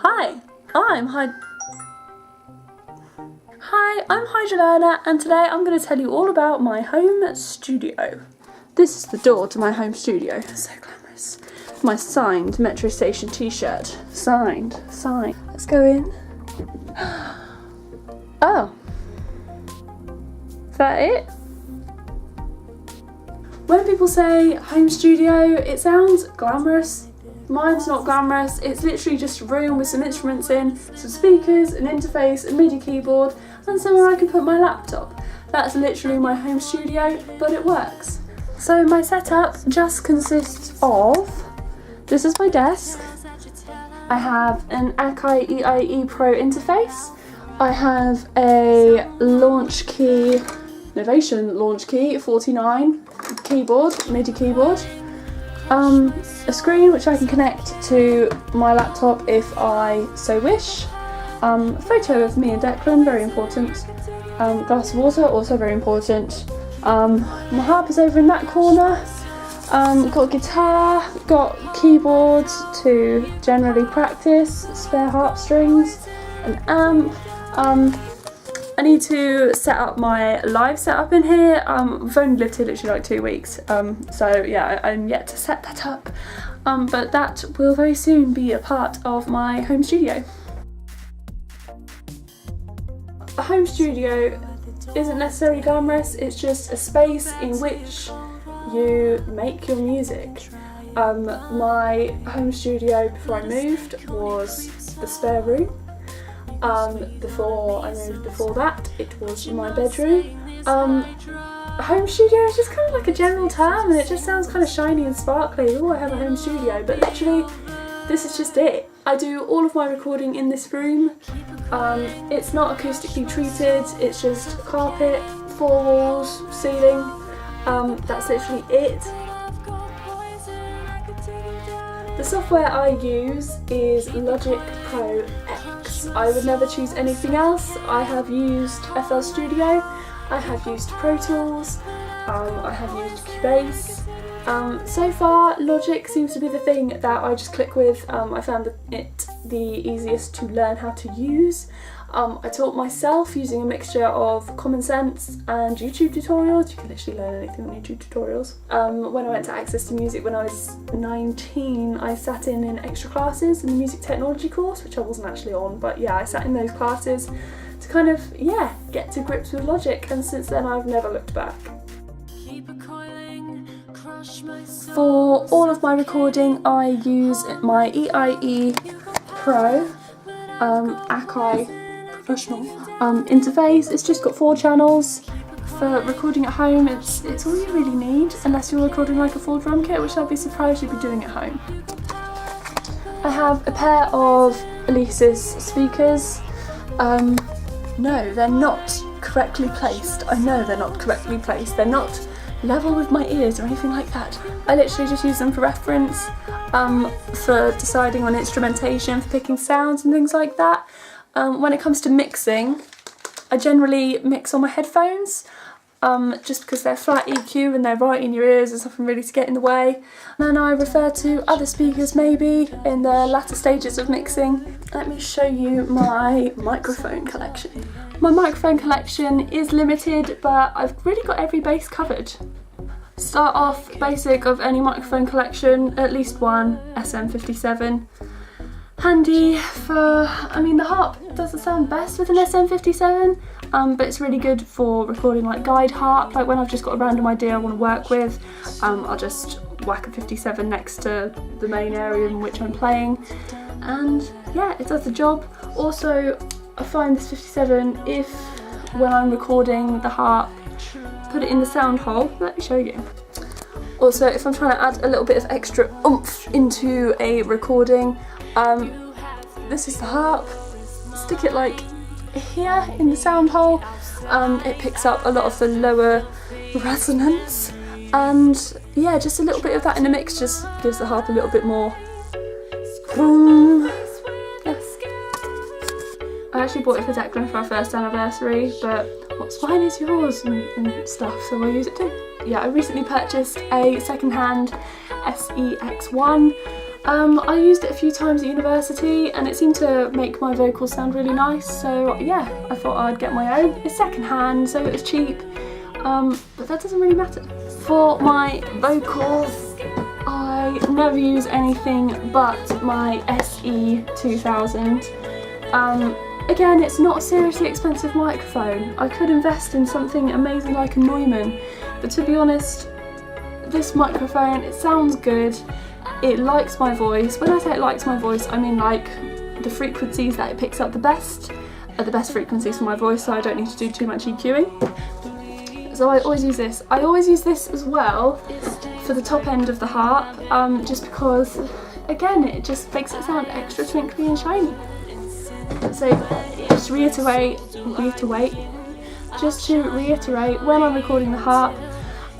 Hi, I'm Hydra Lerna, and today I'm going to tell you all about my home studio. This is the door to my home studio. So glamorous. My signed Metro Station t-shirt. Signed. Let's go in. Oh. Is that it? When people say home studio, it sounds glamorous. Mine's not glamorous, it's literally just a room with some instruments in, some speakers, an interface, a MIDI keyboard, and somewhere I can put my laptop. That's literally my home studio, but it works. So my setup just consists of, this is my desk, I have an Akai EIE Pro interface, I have a launch key, Novation launch key 49 keyboard, MIDI keyboard, a screen which I can connect to my laptop if I so wish, a photo of me and Declan, very important, glass of water, also very important, my harp is over in that corner, got a guitar, got keyboards to generally practice, spare harp strings, an amp, I need to set up my live setup in here. We've only lived here literally like 2 weeks, so yeah, I'm yet to set that up, but that will very soon be a part of my home studio. A home studio isn't necessarily glamorous, it's just a space in which you make your music. My home studio before I moved was the spare room. Before I moved before that, it was my bedroom. A home studio is just kind of like a general term, and it just sounds kind of shiny and sparkly. Oh, I have a home studio, but literally, this is just it. I do all of my recording in this room. It's not acoustically treated, it's just carpet, 4 walls, ceiling. That's literally it. The software I use is Logic Pro X. I would never choose anything else. I have used FL Studio, I have used Pro Tools, I have used Cubase. So far, Logic seems to be the thing that I just click with. I found it the easiest to learn how to use. I taught myself using a mixture of common sense and YouTube tutorials. You can literally learn anything on YouTube tutorials. When I went to Access to Music when I was 19, I sat in extra classes in the music technology course, which I wasn't actually on, but yeah, I sat in those classes to kind of, yeah, get to grips with Logic, and since then I've never looked back. For all of my recording, I use my EIE Pro Akai Professional interface. It's just got 4 channels. For recording at home, it's all you really need, unless you're recording like a full drum kit, which I'd be surprised you'd be doing at home. I have a pair of Elise's speakers. No, they're not correctly placed. I know they're not correctly placed. They're not level with my ears or anything like that. I literally just use them for reference, for deciding on instrumentation, for picking sounds and things like that. When it comes to mixing, I generally mix on my headphones, just because they're flat EQ and they're right in your ears, there's nothing really to get in the way. And then I refer to other speakers maybe in the latter stages of mixing. Let me show you my microphone collection. My microphone collection is limited, but I've really got every base covered. Start off basic of any microphone collection, at least one SM57. Handy for, I mean, the harp doesn't sound best with an SM57, but it's really good for recording like guide harp, like when I've just got a random idea I want to work with, I'll just whack a 57 next to the main area in which I'm playing, and yeah, it does the job. Also, I find this 57, if when I'm recording the harp, put it in the sound hole. Let me show you. Also, if I'm trying to add a little bit of extra oomph into a recording, this is the harp, stick it like here in the sound hole, it picks up a lot of the lower resonance, and yeah, just a little bit of that in the mix just gives the harp a little bit more boom. Yes. I actually bought it for Declan for our first anniversary, but what's mine is yours and stuff, so I'll use it too. Yeah, I recently purchased a second-hand SEX1. I used it a few times at university and it seemed to make my vocals sound really nice, so yeah, I thought I'd get my own. It's second hand, so it was cheap, but that doesn't really matter. For my vocals, I never use anything but my SE2000. Again, it's not a seriously expensive microphone. I could invest in something amazing like a Neumann, but to be honest, this microphone, it sounds good, it likes my voice. When I say it likes my voice, I mean like the frequencies that it picks up the best are the best frequencies for my voice, so I don't need to do too much EQing. So I always use this. I always use this as well for the top end of the harp, just because, again, it just makes it sound extra twinkly and shiny. So just to reiterate, when I'm recording the harp,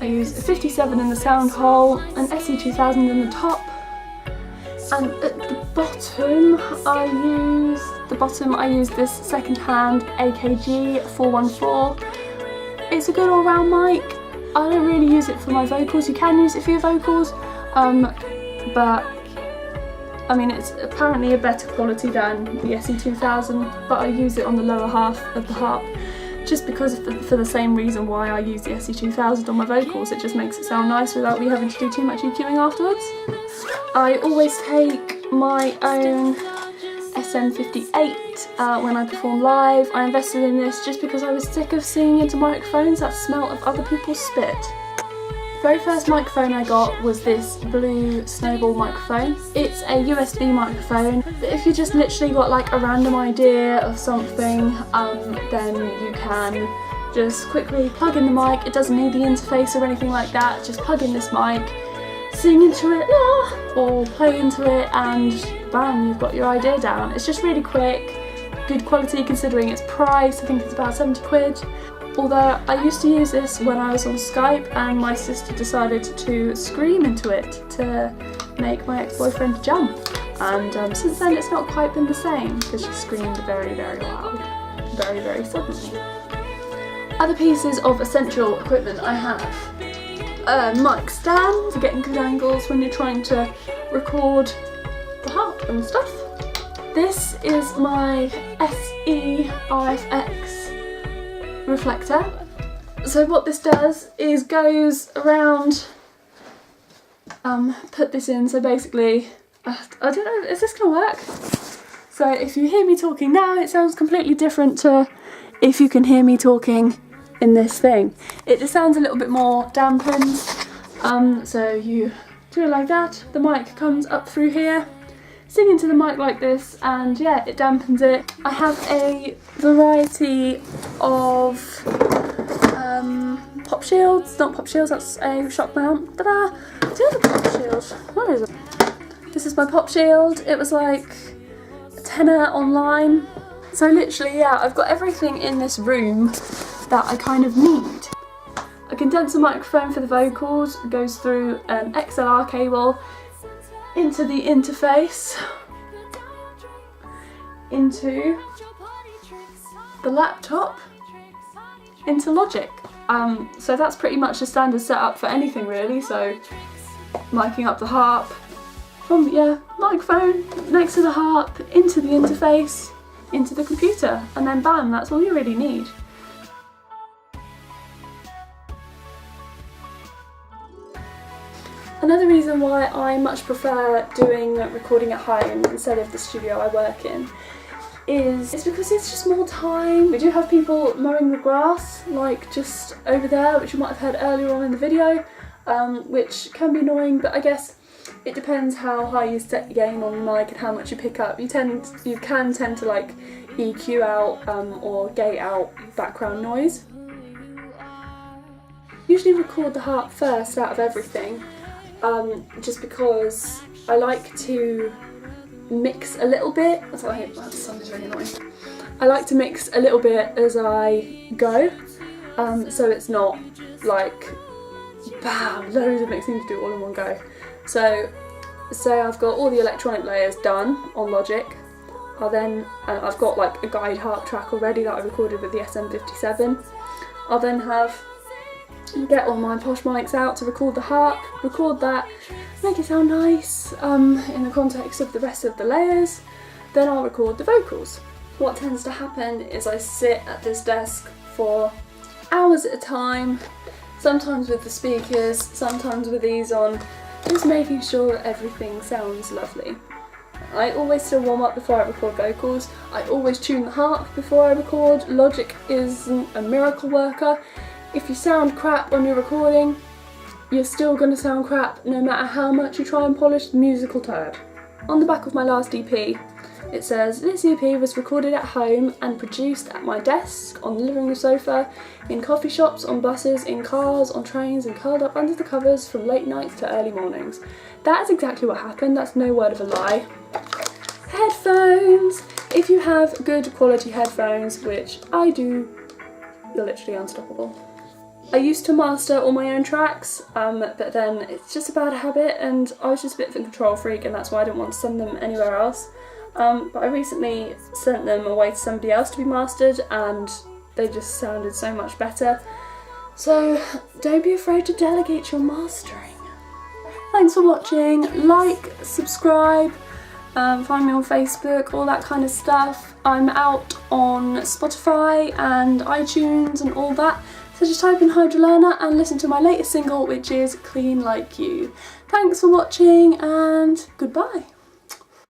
I use a 57 in the sound hole, an SE2000 in the top, and at the bottom I use this second-hand AKG 414. It's a good all-round mic. I don't really use it for my vocals. You can use it for your vocals, but I mean, it's apparently a better quality than the SE2000, but I use it on the lower half of the harp just because for the same reason why I use the SE2000 on my vocals. It just makes it sound nice without me having to do too much EQing afterwards. I always take my own SM58 when I perform live. I invested in this just because I was sick of singing into microphones that smelt of other people's spit. The very first microphone I got was this blue Snowball microphone. It's a USB microphone, but if you just literally got like a random idea of something, then you can just quickly plug in the mic. It doesn't need the interface or anything like that. Just plug in this mic, sing into it, or play into it, and bam, you've got your idea down. It's just really quick, good quality considering its price. I think it's about 70 quid. Although I used to use this when I was on Skype and my sister decided to scream into it to make my ex-boyfriend jump. And since then it's not quite been the same because she screamed very, very loud, very, very suddenly. Other pieces of essential equipment I have. Mic stand for getting good angles when you're trying to record the harp and stuff. This is my SE RFX reflector. So what this does is goes around, put this in, so basically, I don't know, is this gonna work? So if you hear me talking now, it sounds completely different to if you can hear me talking in this thing. It just sounds a little bit more dampened, so you do it like that, the mic comes up through here, sing into the mic like this, and yeah, it dampens it. I have a variety of pop shields, not pop shields, that's a shock mount. Ta-da! Do you have a pop shield? Where is it? This is my pop shield. It was like a tenner online. So literally, yeah, I've got everything in this room that I kind of need. A condenser microphone for the vocals goes through an XLR cable into the interface, into the laptop, into Logic. So that's pretty much the standard setup for anything really, so miking up the harp, from, yeah, microphone next to the harp, into the interface, into the computer, and then bam, that's all you really need. Another reason why I much prefer doing recording at home instead of the studio I work in is because it's just more time. We do have people mowing the grass, like just over there, which you might have heard earlier on in the video, which can be annoying, but I guess it depends how high you set your gain on the mic and how much you pick up. You can tend to like EQ out or gate out background noise. Usually record the harp first out of everything. Just because I like to mix a little bit. Oh, I hate that, the sun is really annoying. I like to mix a little bit as I go, so it's not like bam, loads of mixing to do all in one go. So say I've got all the electronic layers done on Logic. I've got like a guide harp track already that I recorded with the SM57. I'll then have get all my posh mics out to record the harp, record that, make it sound nice in the context of the rest of the layers. Then I'll record the vocals. What tends to happen is I sit at this desk for hours at a time, sometimes with the speakers, sometimes with these on, just making sure that everything sounds lovely. I always still warm up before I record vocals. I always tune the harp before I record. Logic isn't a miracle worker. If you sound crap when you're recording, you're still going to sound crap no matter how much you try and polish the musical turd. On the back of my last EP, it says, "This EP was recorded at home and produced at my desk, on the living room sofa, in coffee shops, on buses, in cars, on trains, and curled up under the covers from late nights to early mornings." That is exactly what happened, that's no word of a lie. Headphones! If you have good quality headphones, which I do, you're literally unstoppable. I used to master all my own tracks, but then it's just a bad habit and I was just a bit of a control freak and that's why I didn't want to send them anywhere else. But I recently sent them away to somebody else to be mastered and they just sounded so much better. So don't be afraid to delegate your mastering. Thanks for watching, like, subscribe, find me on Facebook, all that kind of stuff. I'm out on Spotify and iTunes and all that. So just type in Hydra Lerna and listen to my latest single, which is Clean Like You. Thanks for watching and goodbye.